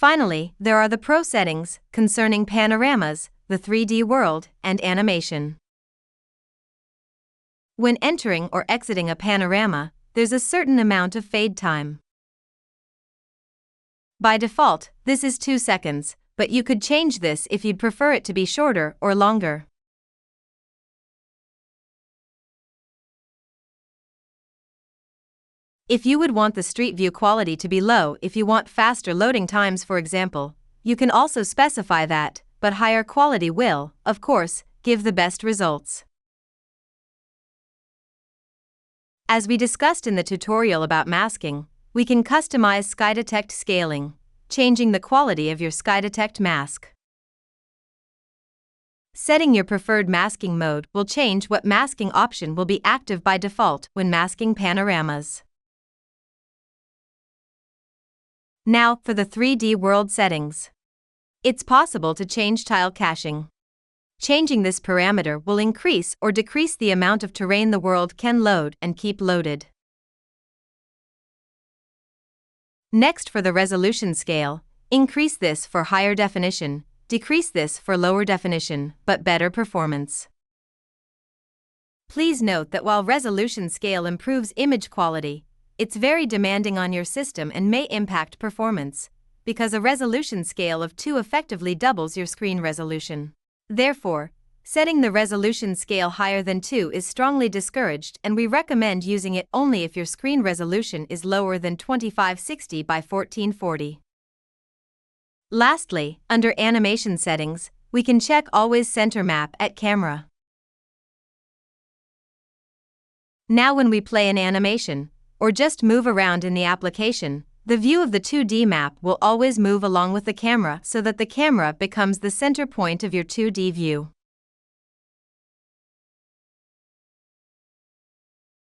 Finally, there are the Pro settings concerning panoramas, the 3D world, and animation. When entering or exiting a panorama, there's a certain amount of fade time. By default, this is 2 seconds, but you could change this if you'd prefer it to be shorter or longer. If you would want the street view quality to be low if you want faster loading times, for example, you can also specify that, but higher quality will, of course, give the best results. As we discussed in the tutorial about masking, we can customize Skydetect scaling, changing the quality of your Skydetect mask. Setting your preferred masking mode will change what masking option will be active by default when masking panoramas. Now for the 3D world settings. It's possible to change tile caching. Changing this parameter will increase or decrease the amount of terrain the world can load and keep loaded. Next, for the resolution scale, increase this for higher definition, decrease this for lower definition, but better performance. Please note that while resolution scale improves image quality, it's very demanding on your system and may impact performance, because a resolution scale of 2 effectively doubles your screen resolution. Therefore, setting the resolution scale higher than 2 is strongly discouraged, and we recommend using it only if your screen resolution is lower than 2560 by 1440. Lastly, under animation settings, we can check Always Center Map at Camera. Now when we play an animation, or just move around in the application, the view of the 2D map will always move along with the camera so that the camera becomes the center point of your 2D view.